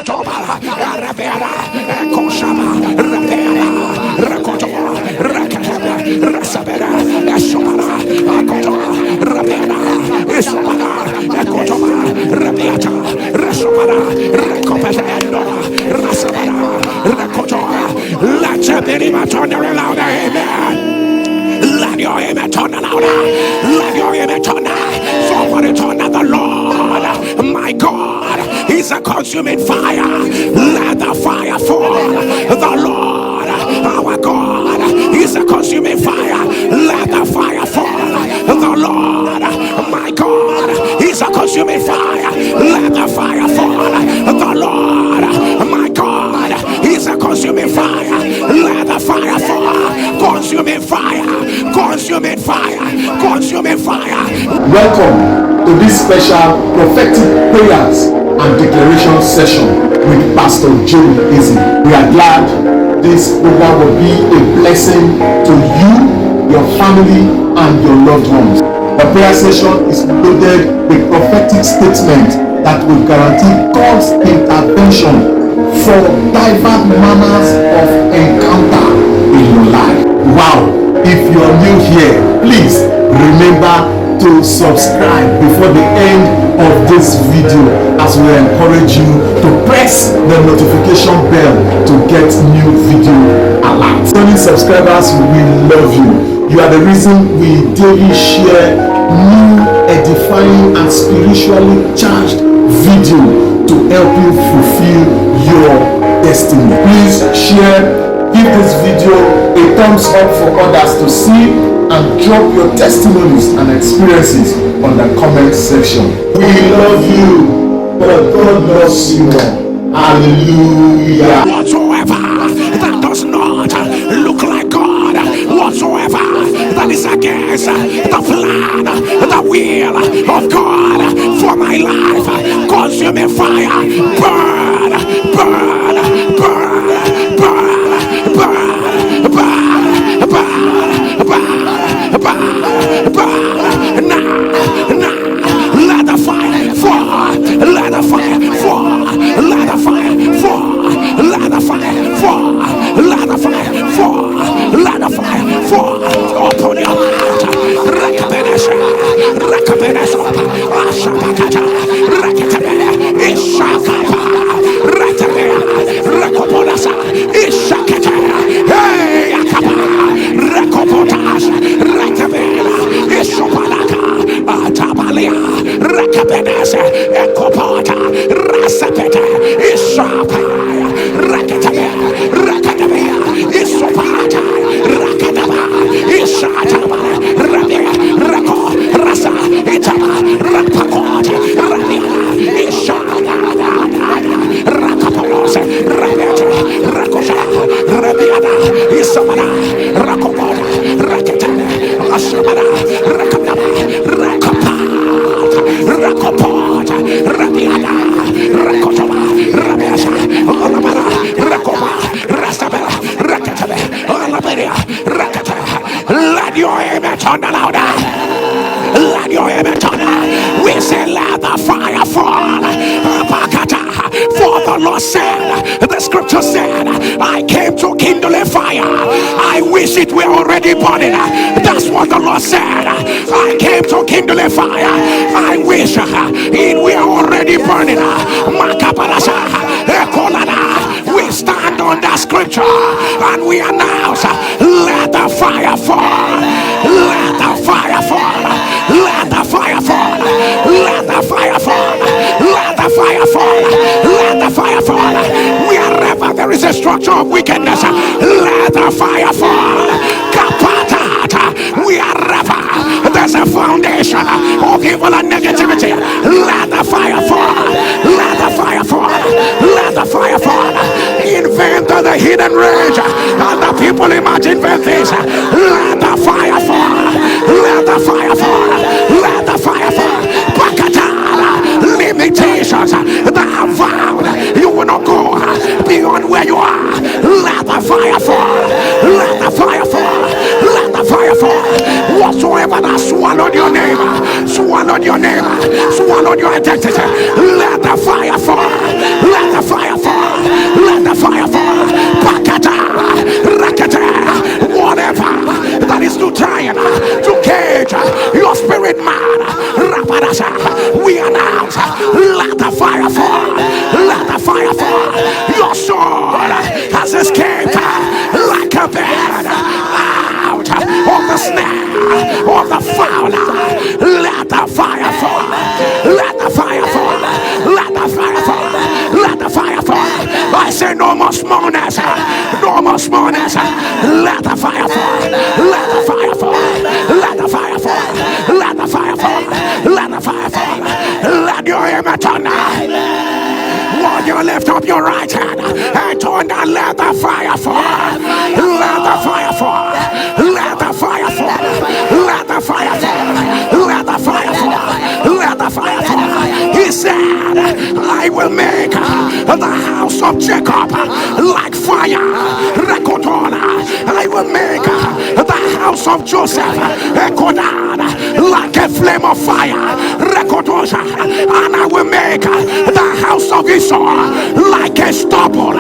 Let your amen turn louder. Let your amen turn. Somebody turn to the Lord. My God is a consuming fire. Let the fire fall. The Lord, our God, is a consuming fire. Let the fire fall. The Lord, my God, is a consuming fire. Let the fire fall. The Lord, my God, is a consuming fire. Let the fire fall. Consuming fire. Consuming fire. Consuming fire. Welcome to this special prophetic prayers and declaration session with Pastor Jerry Eze. We are glad this program will be a blessing to you, your family, and your loved ones. The prayer session is loaded with prophetic statements that will guarantee God's intervention for diverse manners of encounter in your life. Wow! If you are new here, please remember to subscribe before the end of this video, as we encourage you to press the notification bell to get new video alerts. Returning subscribers, we love you. You are the reason we daily share new, edifying, and spiritually charged video to help you fulfill your destiny. Please share, give this video a thumbs up for others to see, and drop your testimonies and experiences on the comment section. We love you, but God loves you more. Hallelujah. Whatsoever that does not look like God, whatsoever that is against the plan, the will of God for my life, consuming fire, burn, burn, burn, burn, burn, burn, burn, burn. Now, let the fire fall, let the fire fall, let the fire fall, let the fire fall, let the fire fall, let the fire fall. Open your mouth. Rakabenesha, Rakabenesha, Ashakata, Rakatebe, Ishakapa, Ratabea, Rakopodasa, Ishakata, Hey, Akapa, Rakopotas, Ratabela, Ishopalaka, Atabalia, Rakabenesa, Ekopota, Rasapeta, Ishapaya, Rakatabea, Rakatabea, Ishopata, Rakataba, Ishataba, Rabia, Rako, Rasa, Itaba, Rapakota, Rabia, Ishana, Rakapolos, Rabeta, Rakosha, Rabiana, Isabana, Rakopota, Rakatana, Ashabana, Rakataba, Rakapata, Rakopota, Rabiana, Rakotaba, Rabiasa, Olabara, Rakoba, Rasabella, Rakatabe, Olaberia, Rakata. Let your amen turn louder. Let your amen turn. We say, let the fire fall. For the Lord said, the scripture said, I came to kindle a fire. I wish it were already burning. That's what the Lord said. I came to kindle a fire. I wish it were already burning. We stand on that scripture and we announce, let the fire fall. Let the fire fall. Let the fire fall. Let the fire fall. Let the fire fall. Let the fire fall. Wherever there is a structure of wickedness, let the fire fall. Kapatata. Wherever there's a foundation of evil and negativity, let the fire fall. Let the fire fall. Let the fire fall. Invent the hidden range, and the people imagine things. Let the fire fall. Let the fire fall. Let the fire fall. Pakatana. Limitations that have vowed you will not go beyond where you are. Let the fire fall. Let the fire fall. Let the fire fall. Whatsoever that swallowed your name, swallowed your name, swallowed your identity, let the fire fall. Let the fire fall. Your soul has escaped like a bird out of the snare of the fowler. Let the fire fall. Let the fire fall. Let the fire fall. Let the fire fall. I say no more smoothness. No more smoothness. Let the fire fall. Let the fire fall. Let the fire fall. Let the fire fall. Let the fire fall. Let your aim turn. While you lift up your right hand and turn down, let the fire fall. Let the fire fall. Let the fire fall. Let the fire fall. Let the fire fall. Let the fire fall. He said, I will make the house of Jacob like fire. I will make the house of Joseph like a flame of fire. And I will make the house of Esau like a stubble.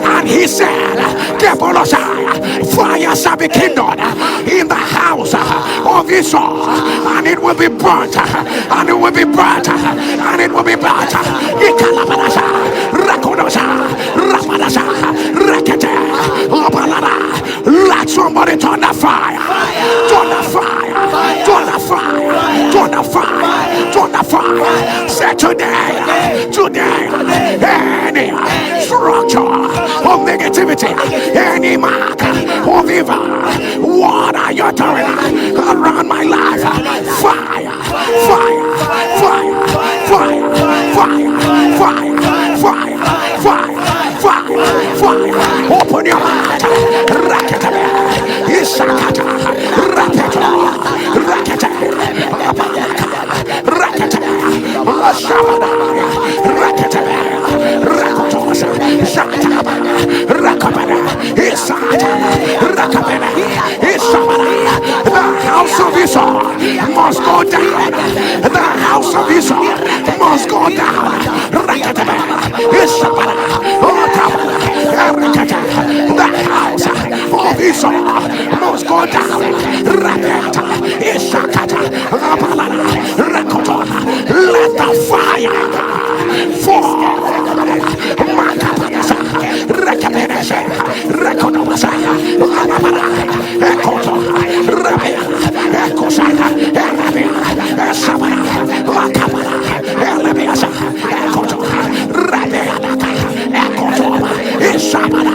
And he said, fire shall be kindled in the house of Esau, and it will be burnt, and it will be burnt, and it will be burnt. Let somebody turn the fire, turn the fire, turn the fire, turn the fire, turn the fire. Say today, any structure of negativity, any mark of evil, what are you doing around my life? Fire, fire, fire, fire, fire, fire, fire, fire, fire, fire. Open your heart. Rakata, Isakata, Rakata, Rakata, Rakata, Shabada, Rakata, Rakotosa, Shataba, Rakabada, Isata, Rakabada, Isabada. The house of Esau must go down. The house of Esau must go down. Rakata, Isabada, Rakabada, Rakata. The house of Esau must go down. Rakata, Isakata, Rabalada, Rakotona. Let the fire fall. Makapasa, Rakabedasa, Rakonomasa, Ramabara, Ekoto, Rabia, Ekosana, Rabia, Sabara, Makabara, Elebiasa, Ekoto, Rabia, Ekotoma, Isabara,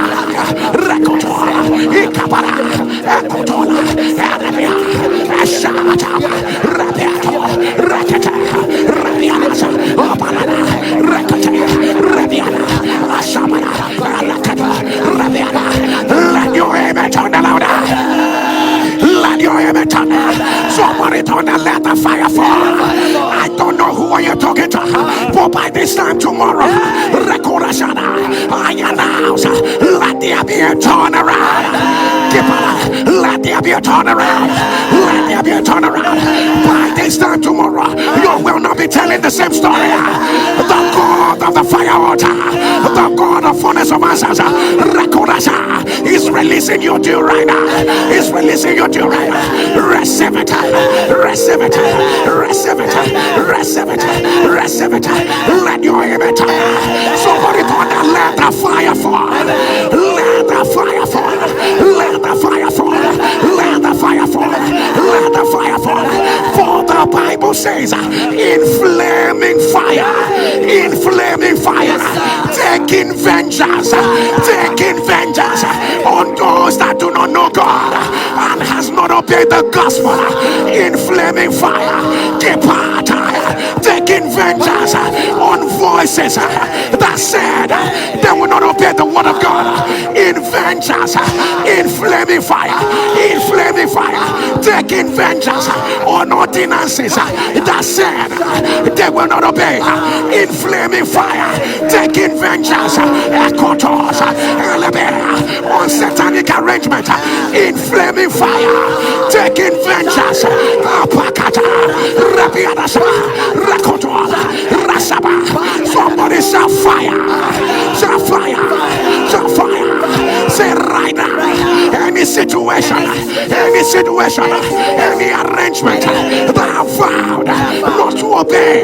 Rakoto, Ikabara, Ekotona, Rabia, Esata, Rabia, Rakata, Rabiasa, Obalana, Rakata, Rabiana, Asabana, Rakata, Rabiana. Let your amen turn louder. Let your amen turn. Somebody turn and let the fire fall. I don't know who are you talking to, but by this time tomorrow, I announce, let there be a turnaround. Let there be a turnaround. Let there be a turnaround. By this time tomorrow, you will not be telling the same story. The God of the fire altar, the God of fullness of answers, is releasing you to right now. Is releasing you to right now. Receive it. Receive it. Receive it. Receive it. Receive it. Let your amen turn. Somebody turn and let the fire fall. Let the fire fall. Let the fire fall. Let the fire fall. Let the fire fall. For the Bible says, in flaming fire, taking vengeance on those that do not know God and has not obeyed the gospel. In flaming fire, depart, taking vengeance on voices that said they will not obey the word of God. In vengeance, in flaming fire, taking vengeance on ordinances that said they will not obey. In flaming fire, taking vengeance on satanic arrangement. In flaming fire, taking vengeance. Somebody shall fire. Say right now, any situation, any arrangement that I vowed not to obey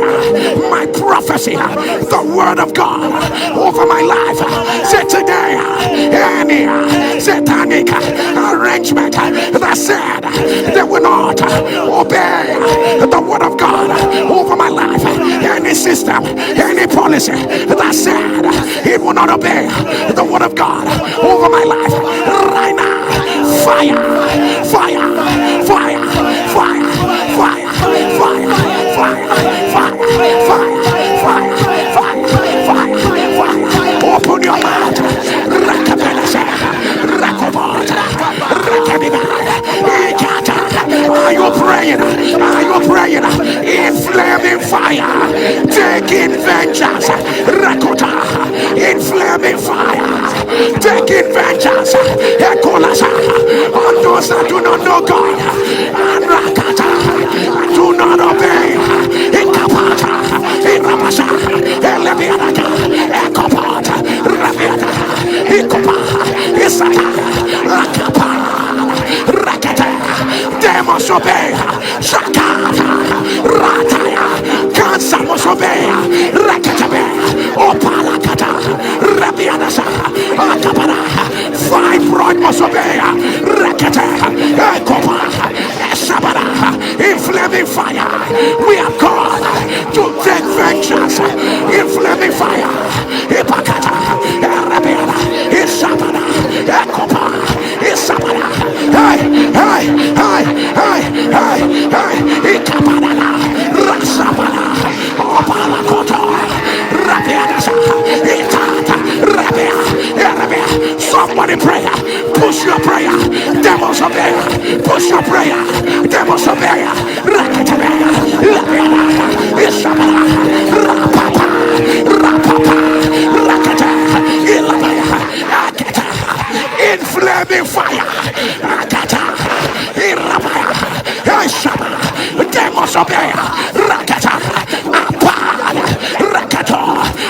my prophecy, the word of God over my life. Say today, any satanic arrangement that said they will not obey the word of God over my life, any system, any policy that said it will not obey the word of God over my life, right now, fire, fire, fire, fire, fire, fire, fire, fire, fire, fire, fire, fire, fire. Open your mouth. Rakabelasa, Rakobota, Rakabina, Ikata. Are you praying? Are you praying? In flaming fire, taking vengeance. Rakota, in flaming fire, taking vengeance. Ekolasa, on those that do not know God. And Rakata, do not obey. Ikapata, Irabasa, Elebianaka, Ekopata, Rabiata, Ikopa, Isata, Rakapa, Rakata, they must obey. Shakata, Rataya, Kansa must obey. Rakatabe, Opalakata, Rabianasa, Akapara, Fibroid must obey. Rakata, Ekopa, Sabara, in flaming fire. We are called to take vengeance in flaming fire. Ipakata, Arabiana, Isabara, Ekopa, Isabara, hey, hey, hey, hey, hey, hey, Ikapadana, Rasabana, Opalakoto, Rabiana, Itata, Rabia, Arabia. Somebody pray, push your prayer, devils obey, push your prayer, devils obey, Rakatabaya, Labiana, Isabara, Rapapa, Rapapa, Rakata, Ilabaya, Akata, in flaming fire, Akata, Irabaya, Isabara, devils obey, Rakata, Apana, Rakato,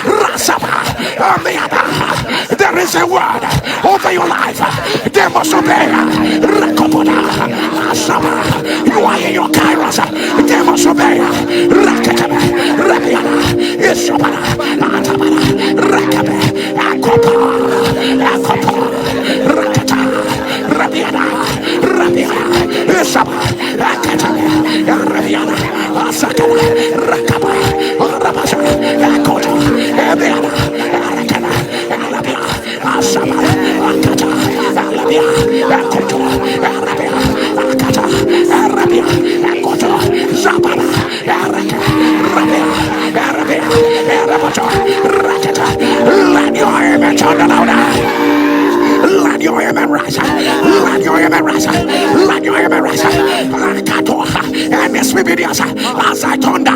Rasaba, Amiana. There is a word over your life. They must obey. Rakopoda, Asaba. You are in your kairos. They must obey. Rakatabe, Rabiana, Isabana, Atabana, Rakabe, Akopa, Akopa, Rakata, Rabiana, Rabiana, Isaba, Akatabe, Rabiana, Asakana, Rakaba, Rabasa, Akoto, Abiana, Arakana, Alabia, Asaba, Akata, Alabia, Akoto, Arabia, Akata, Arabia, Akoto, Zabana, Araka, Rabia, Arabia, Arabato, Rakata. Let your image on the louder. Let your amen rise. Let your amen rise. Let your amen rise. NSPPD as I thunder,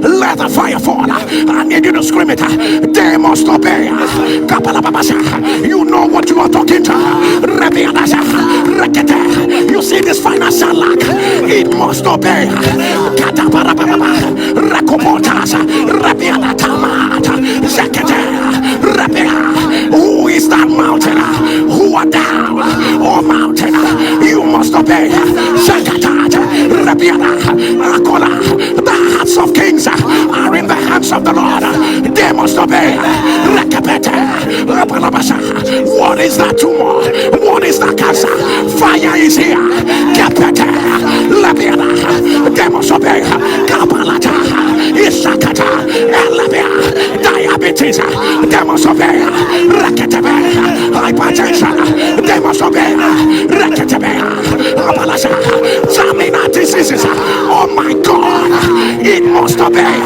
let the fire fall. I need you to scream it. They must obey. You know what you are talking to. You see this financial lack. It must obey. Who is that mountain? Who are down? Oh mountain, you must obey. Shakatata, Rabiana, Akola. The hearts of kings are in the hands of the Lord. They must obey. Rakapete, Rabalabasa. What is that tumor? What is that cancer? Fire is here. Kapete, Labiana. They must obey. Kabalata, Isakata, Elabia. Diabetes, they must obey. Rakatabe, hypertension, they must obey. Rakatabe, Abalasa, terminal diseases, oh my God, it must obey.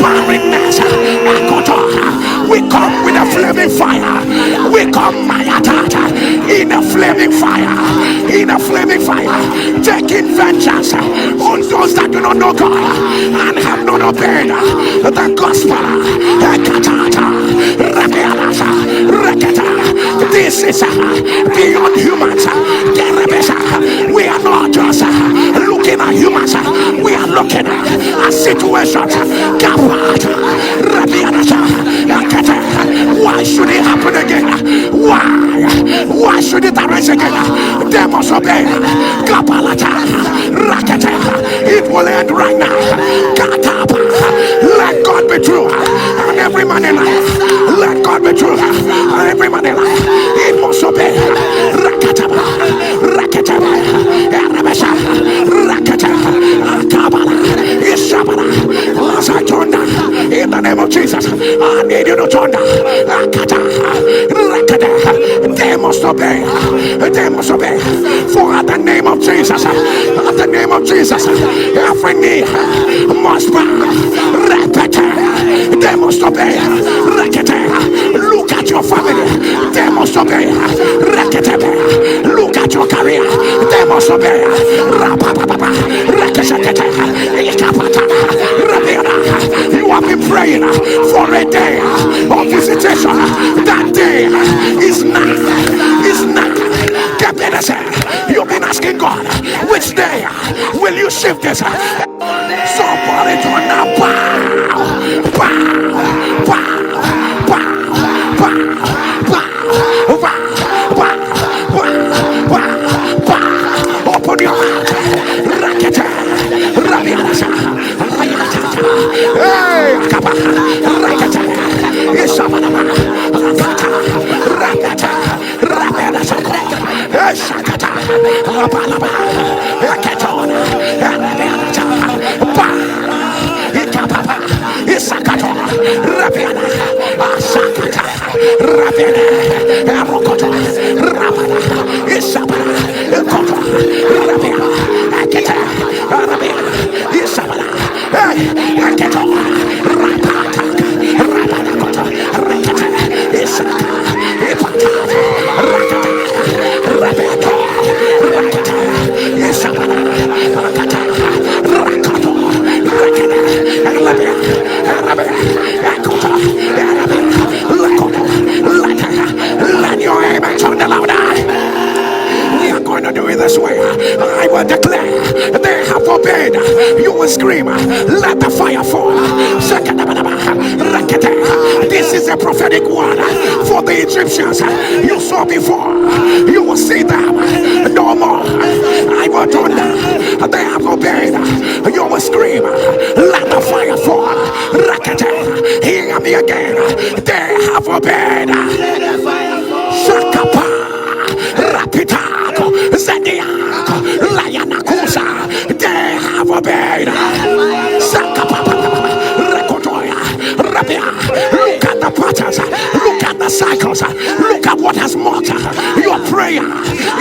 Barrenness, Akoto, we come with a flaming fire. We come, Mayatata, in a flaming fire, in a flaming fire, taking vengeance on those that do not know God and have not obeyed the gospel. This is beyond humans. We are not just looking at humans, we are looking at situations. Why should it happen again? Why should it arise again? They must obey. Kapalata. Rakata. It will end right now. Katapa. Let God be true. And every man in life. Let God be true. And every man in life. It must obey. Rakataba. Rakataba. Arabasha. Rakataba. Kabala. Ishabala. As I turn down. In the name of Jesus. I need you to turn down. Rakata. Rakata. They must obey. They must obey. For at the name of Jesus. At the name of Jesus. Every knee must bow. Repete. They must obey. Rekete. Look at your family. They must obey. Rekete. Look at your career. They must obey. Rapapapa. Rekete. Ikapata. Rabiana. You have been praying for a day of visitation. That day is now. Is now. Get better, sir. You've been asking God, which day will you shift this? Somebody turn now. Pow, pow, pow, pow, pow, pow, pow. Open your mouth. Rakete. Rabianasa. Hey, Kapa. Rakete. Isabanama. Rakata. Rakata. Rabianasa. Shakata. Rabalaba. Raketona. Rabianasa. Ikapapa, Isakato, Rabiana, Asakata, Rabiana, Arokoto, Rabana, Isabana, Koto, Rabiana, Aketa, Rabiana, Isabana, Aketo, Rapata, Rabana Koto, Rakata, Isaka, Ipata, Rakata, Rabiato, Rakata, Isabana, Rakata, Rakato, let your amen sound louder. We are going to do it this way. I will declare they have obeyed. You will scream, let the fire fall. This is a prophetic word for the Egyptians you saw before. You will see them no more. I will turn them. They have obeyed. You will scream, let the fire fall. Hear me again. They have obeyed. Shakapa. Rapitako, Zediako, Layanakusa, they have obeyed. Sakapapa, Rekotoya, Rabia, look at the patterns, look at the cycles, look at what has marked your prayer.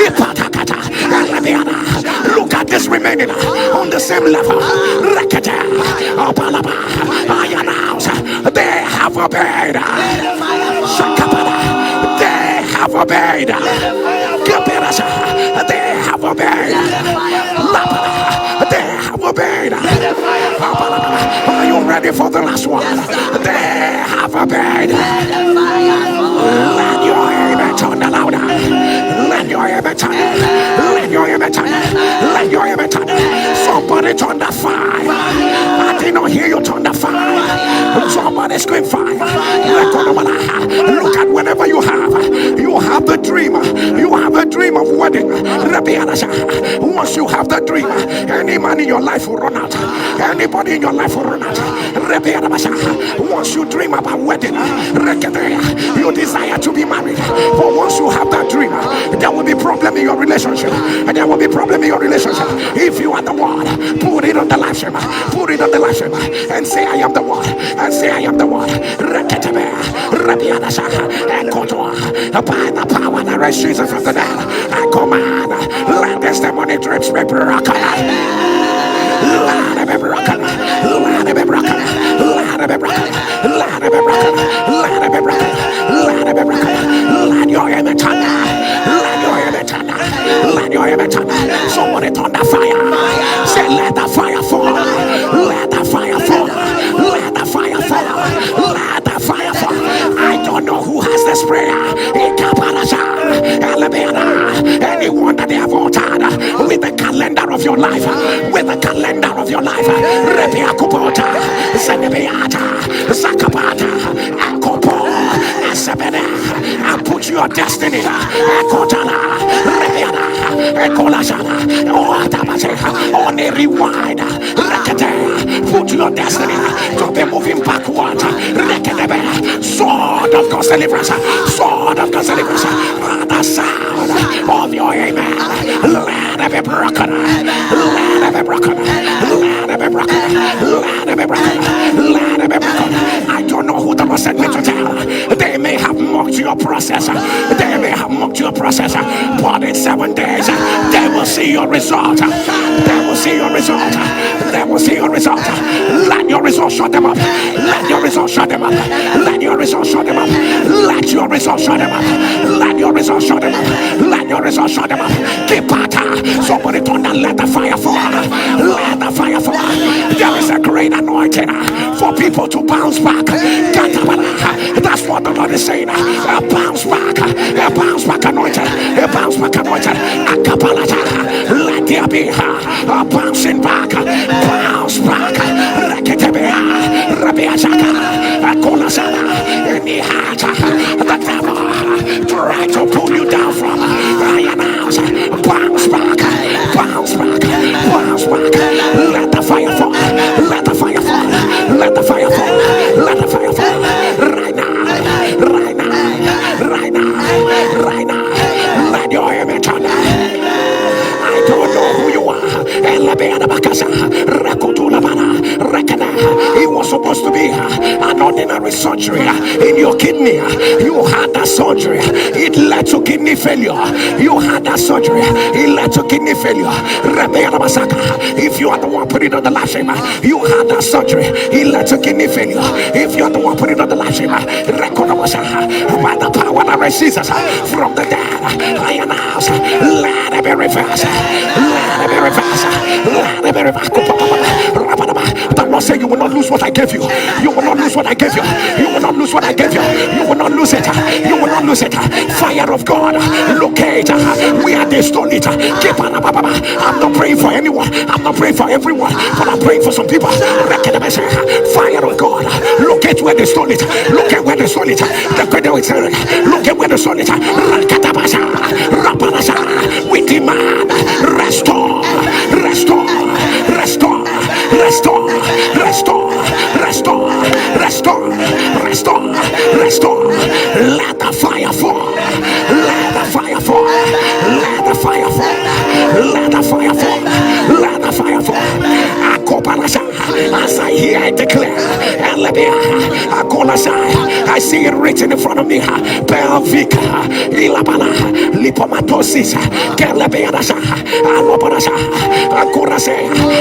Ipatakata, Rabiana, look at this remaining on the same level. Rekete, Opalaba, I announce they have obeyed. Sakapana, they have obeyed. They have obeyed. They have obeyed. Are you ready for the last one? They have obeyed. Let your amen turn louder. Let your amen turn. Let your amen turn. Let your amen turn. Somebody turn the fire. I did not hear you turn the fire. Somebody scream fire. Look at whatever you have. You have the dream. You have a dream of wedding. Once you have the dream, any man in your life will run out. Anybody in your life will run out. Once you dream about wedding, you desire to be married. But once you have that dream, there will be problem in your relationship. And there will be problem in your relationship. If you are the one, put it on the live stream. Put it on the live stream and say I am the one. And say I am the one. By the power that raised Jesus from the dead, I command, let testimony drips be broken. Let it be broken. Let it be broken. Let it be broken. Let it be broken. Let it be broken. Let it be broken. Let your amen turn. Let your amen turn. Let your amen turn. Somebody turn the fire. Say let the fire fall. Let the fire fall. Let the fire fall. Let the fire fall. I don't know who has this prayer. Anyone that they have altered with the calendar of your life, with the calendar of your life, Repiakupota, Zenebeata, Zakapata, Akopo, Asabene, put your destiny. On a rewind. Put your destiny to be moving backward. Sword of God's deliverance. Sword of God's deliverance. The sound of your amen. Let it be broken. Let it be broken. Let it be broken. Let it be broken. Let it be broken. I don't know who the Lord sent me to tell. They may have mocked your process. They may have mocked your process. But in 7 days, they will see your result. They will see your result. They will see your result. Let your result shut them up. Let your result shut them up. Let your result shut them up. Let your result shut them up. Let your result shut them up. Let your result shut them up. Keep out. Somebody turn and let the fire fall. Let the fire fall. There is a great anointing for people to bounce back. That's what the Lord is saying. A bounce back. A bounce back anointing. A bounce back anointing. Let there be a bouncing back. Bounce back. The devil try to pull you down from Ryan House. Bounce back. Bounce back. Bounce back. Let the fire fall. Let the fire fall. Let the fire fall. Let the fire fall. Right now. Right now. Right now. Right now. Let your image turn. I don't know who you are. It was supposed to be an ordinary surgery in your kidney. You had that surgery. It led to kidney failure. You had that surgery. It led to kidney failure. If you are the one putting on the life stream, you had that surgery. It led to kidney failure. If you are the one putting on the life stream, by the power that raised Jesus from the dead, I announce, let it be reversed. Let it be reversed. Let it be reversed. The Lord said, you will not lose what I gave you. You will not lose what I gave you. You will not lose what I gave you. You will not lose it. You will not lose it. Fire of God, locate where they stole it. I'm not praying for anyone. I'm not praying for everyone, but I'm praying for some people. Fire of God, locate where they stole it. Look at where they stole it. Look at where they stole it. We demand restore, restore, restore, restore, restore, restore, restore, restore, restore. Let the fire fall. Let the fire fall. Let the fire fall. Let the fire fall. Let the fire fall. As I hear it declare, I see it written in front of me. Pelvic, Ilabana, Lipomatosis, Galabeadasa, Alopodasa, Akurase.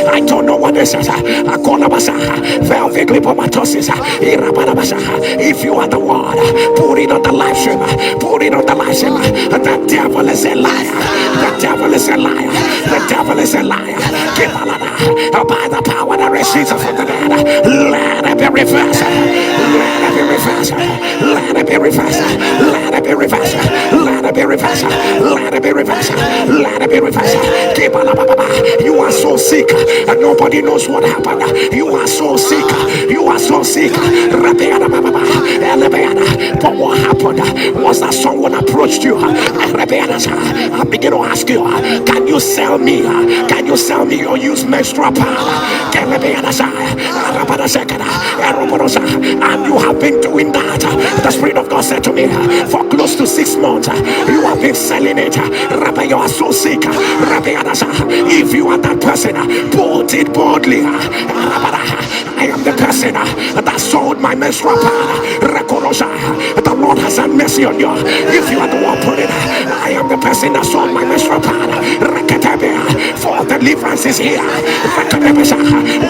I don't know what this is. Akolabasa, Pelvic Lipomatosis, Irabadabasa. If you are the one, put it on the live stream. Put it on the live stream. The devil is a liar. The devil is a liar. The devil is a liar. By the power that receives from the dead, let it be reversed. Let it be reversed. Let it be reversed. Let it be reversed. Let it be reversed. Let it be reversed. Let it be reversed. You are so sick and nobody knows what happened. You are so sick. You are so sick. But what happened was that someone approached you. I begin to ask you, can you sell me? Can you sell me or use menstrual power? And you have been doing that. The Spirit of God said to me, for close to 6 months, you have been selling it. Rabbi, you are so sick. If you are that person, put it boldly. I am the person that sold my menstrual power. The Lord has had mercy on you. If you are the one put it, I am the person that sold my menstrual power. For deliverance is here.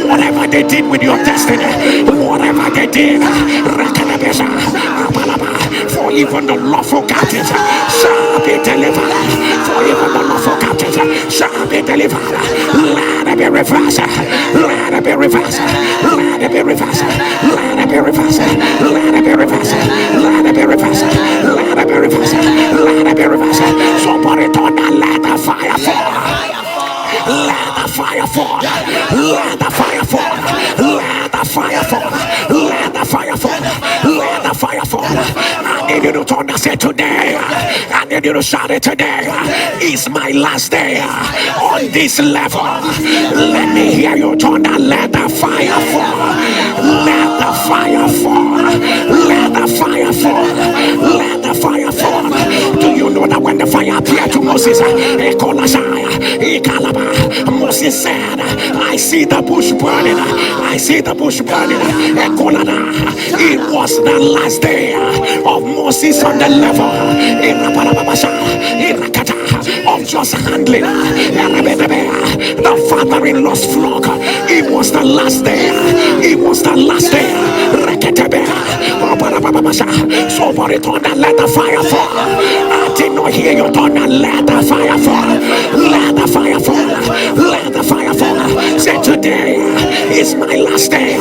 Whatever they did with your destiny, whatever they did, for even the lawful captives shall be delivered. For even the lawful captives shall be delivered. Let it be reversed. Let it be reversed. Let it be reversed. Let it be reversed. Let it be reversed. Let it be reversed. Let it be reversed. Let it be reversed. Somebody turn and let the fire fall. Let the fire fall. Let the fire fall. Let the fire fall. Let the fire fall. Let the fire fall. And need you to turn and say today. I need you to shout it today. Is my last day on this level. Let me hear you turn and let the fire fall. Let the fire fall. Let the fire fall. Let the fire fall. Do you know that when the fire appeared to Moses, Moses said, I see the bush burning. I see the bush burning. It was the last day of Moses on the level of just handling the father-in-law's flock. It was the last day. It was the last day. Somebody turn and let the fire fall. I did not hear you turn and let the fire fall. Let the fire fall. Let the fire fall. Say today is my last day.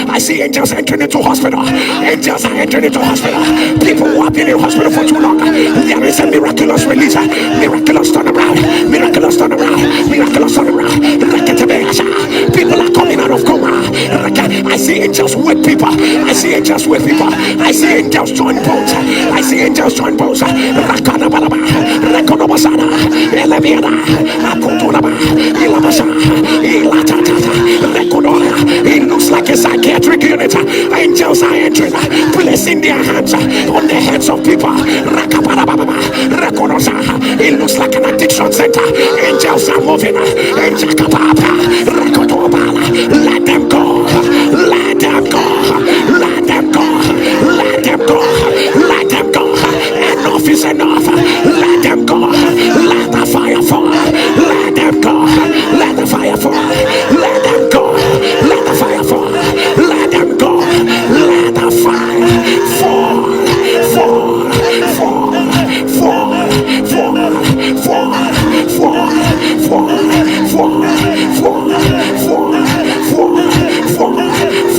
I see angels entering into hospital. Angels are entering into hospital. People who have been in hospital for too long. There is a miraculous release. Miraculous turnaround. Miraculous turnaround. Miraculous turnaround. People are coming out of coma. I see angels with people. I see angels with people. I see angels join boats. I see angels join boats. It looks like a psychiatric unit. Angels are entering, placing their hands on the heads of people. It looks like an addiction center. Angels are moving. Let them go. Let them go. Let them go. Let them go. Let them go. Enough is enough. Let them go. Let the fire fall. Let them go. Let the fire fall. Let them go. Let the fire fall. Let them go. Let the fire fall. Fall. Fall. Fall. Fall. Fall. Fall. Fall.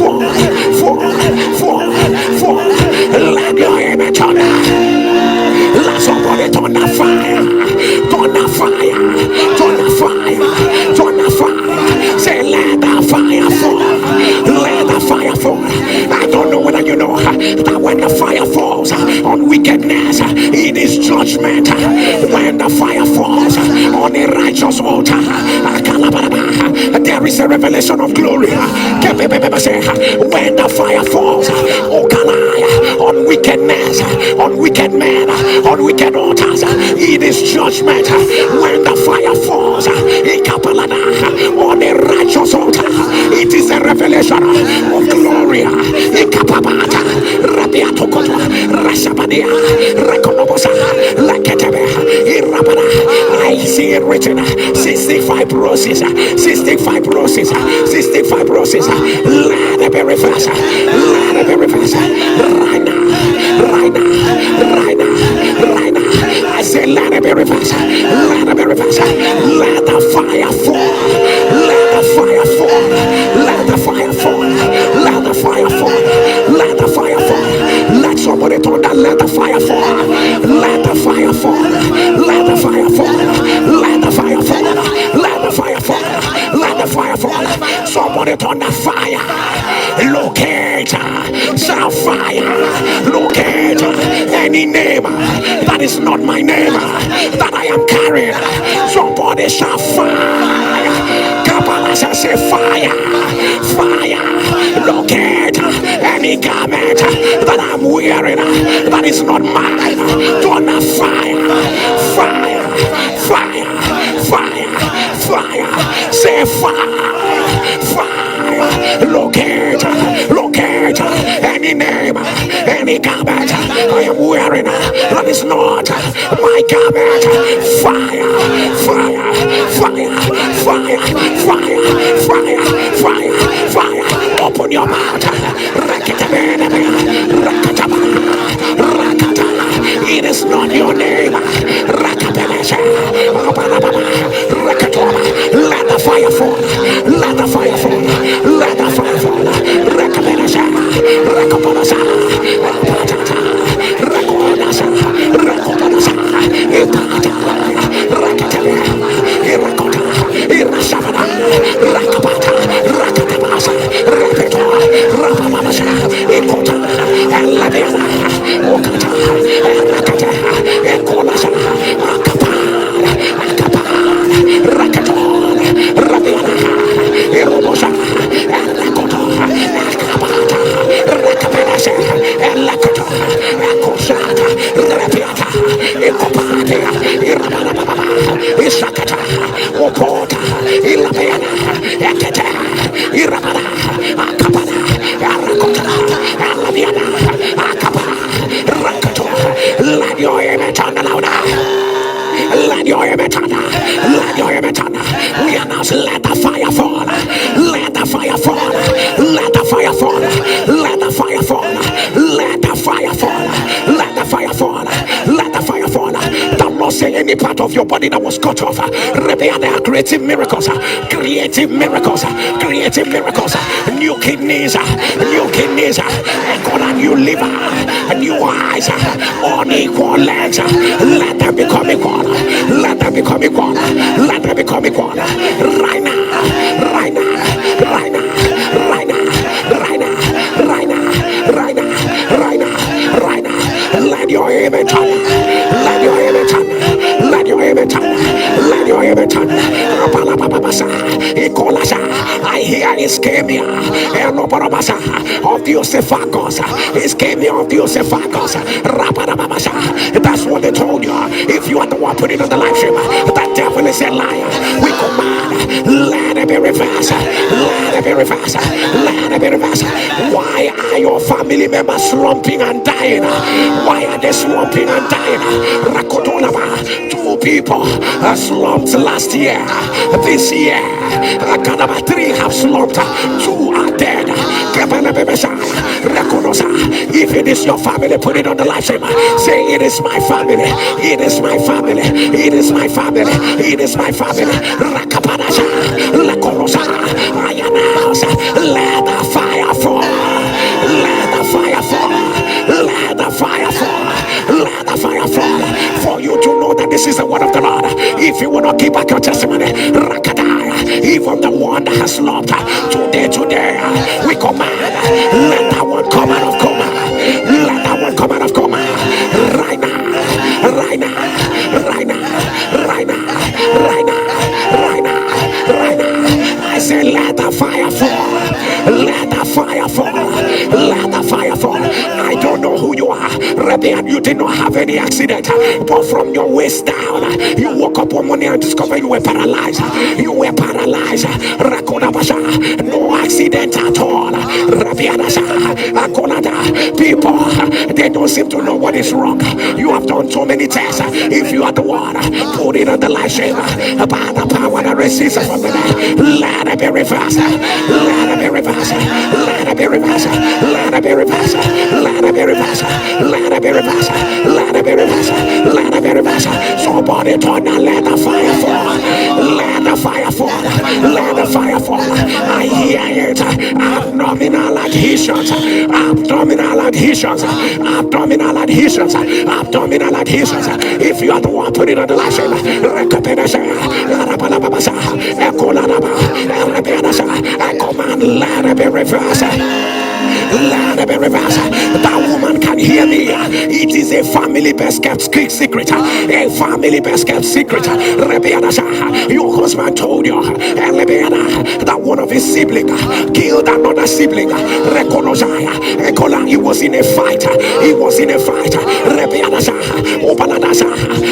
Fall. Fall. Let your image on. Let somebody turn the fire. Turn the fire. Turn the fire. Turn the fire. Say let the fire fall. Let the fire fall. I don't know whether you know that when the fire falls on wickedness, it is judgment. When the fire falls on a righteous altar, there is a revelation of glory. When the fire falls on wickedness, on wicked men, on wicked altars, it is judgment. When the fire falls on a righteous altar, it is a revelation of glory. I see it written cystic fibrosis, cystic fibrosis, cystic fibrosis. Let it be reversed. Let it be reversed. Right now, right now, right now, right now. I say let it be reversed. Let it be reversed. Let the fire fall. Let the fire fall. Let the fire fall. Let the fire fall. Let the fire fall. Let somebody turn that. Let the fire fall. Let the fire fall. Let the fire fall. Let the fire fall. Let the fire fall. Let the fire fall. Somebody turn the fire. Locate. Shout fire. Locate any name that is not my name that I am carrying. Somebody shout fire. Kabbalah say fire. Fire. Locate any garment that I'm wearing that is not mine. Turn a fire. Fire. Fire. Fire. Fire. Say fire. Fire. Locate. Locate any name, any garment I am wearing that is not my garment. Fire. Fire. Fire. Fire. Fire. Fire. Fire. Fire. Open your mouth. It is not your name. Let the fire fall. Let the fire fall. Let the fire fall. Let any part of your body that was cut off. They are creative miracles, creative miracles, creative miracles. New kidneys, new kidneys, God, a new liver, new eyes, unequal legs. Let them become equal. Let them become equal. Let them become equal. Right now, right now, right now, right now, right now, right now, right now, right now, right now. Let your image turn. Let your image turn. Let your image turn. Let your image turn. I hear ischemia of the Ocephagos. Ischemia of the Ocephagos. That's what they told you. If you are the one putting on the live stream, that devil is a liar. We command, let it be reversed. Let it be reversed. Let it be reversed. Why are your family members slumping and dying? Why are they slumping and dying? Rakotolaba. 2 people slumped last year. This year, 3 have slumped. 2 are dead. If it is your family, put it on the live stream. Say, it is my family. It is my family. It is my family. It is my family. Rakapadasha. Lakorosa. I announce, let the fire fall. Let the fire fall. Let the fire fall. Let the fire fall. For you to know that this is the word of the Lord. If you will not keep back your testimony, Rakadaya, even the one that has loved today, we command, let that one come out of coma. Let that one come out of coma. Right now, right now, right now, right now, right now, right now, right now. I say, let the fire fall. Let the fire fall. Let the fire fall. I don't know who you are, Rebbe, and you did not have any accident, but from your waist down, you woke up one morning and discovered you were paralyzed. You were paralyzed. Rakodabasha. No accident at all. Rabiadasha. Akolada. People, they don't seem to know what is wrong. You have done so many tests. If you are the one, put it on the live stream. By the power that receives from the dead, let it be reversed. Let it be reversed. Let it be reversed. Let it be reversed. Let it be reversed. Let it be reversed. Let it be reversed. Let it be reversed. Somebody turn and let the fire fall. Let the fire fall. Let the fire fall. I hear it. Abdominal adhesions. Abdominal adhesions. Abdominal adhesions. Abdominal adhesions. If you are the one putting on the light, I command, let it be reversed. Let it be reversed. That woman can hear me. It is a family best kept secret. A family best kept secret. Your husband told you that one of his siblings killed another sibling. He was in a fight. He was in a fight.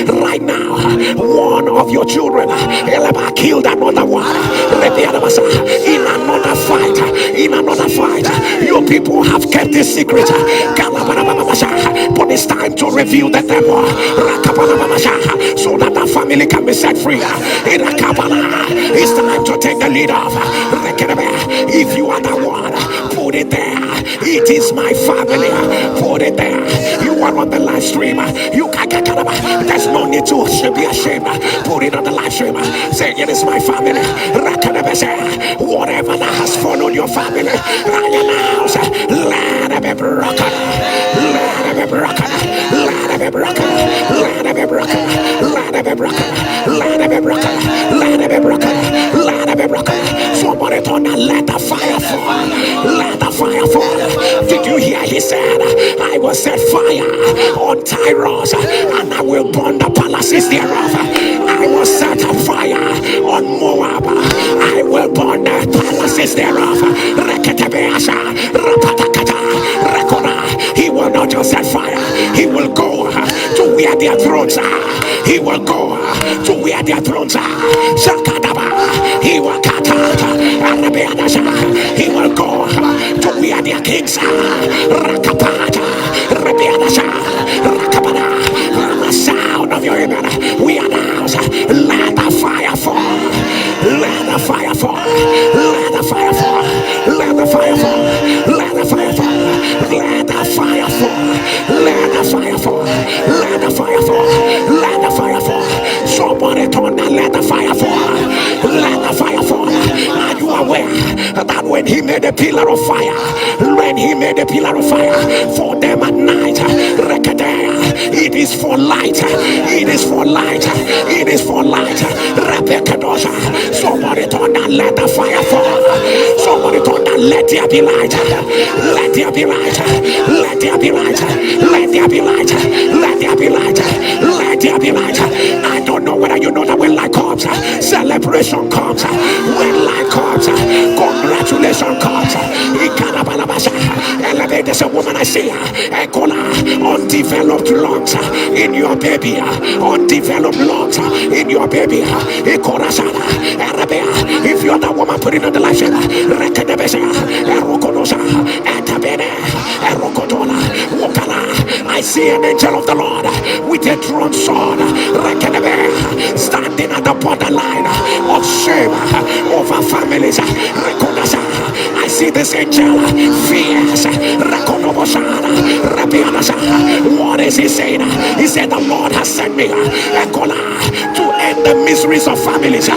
Right now, one of your children killed another one. In another fight. In another fight. You people have kept this secret, but it's time to reveal the devil, so that the family can be set free. It's time to take the lead off. If you are the one, put it there. It is my family. Put it there. You are on the live stream. You can. There's no need to be ashamed. Put it on the live stream. Say, it is my family. Whatever that has followed your family, I announce, let it be broken. Let it be broken. Let it be broken. Let it be broken. Let it be broken. Let it be broken. Let it be broken. Let it be broken. Somebody turn and let the fire fall. Let the fire fall. Did you hear? He said, I will set fire on Tyros and I will burn the palaces thereof. I will set a fire on Moab. I will burn the palaces thereof. He will not just set fire. He will go to where their thrones are. He will go to where their thrones are. He will cut out. He will go to where their kings are. The sound of your amen. We announce, let the fire fall. Let the fire fall. Let the fire fall. Let the fire fall. Let the fire fall. Let the fire fall. Let the fire fall. Let the fire fall. Let the fire fall. made a pillar of fire, when he made a pillar of fire for them at night, it is for light, it is for light, it is for light. Somebody turn and let the fire fall. Somebody turn and let there be light. Let there be light. Let there be light. Let there be light. Let there be light. Let there be light. I don't know whether you know that when light comes, celebration comes. When light comes, congratulations comes. Elevate. There's a woman I see undeveloped lungs in your baby, undeveloped lungs in your baby. If you're that woman, put it on the life. I see an angel of the Lord with a drawn sword standing at the borderline of shame over families. I see this angel fierce. What is he saying? He said, the Lord has sent me to end the miseries of families.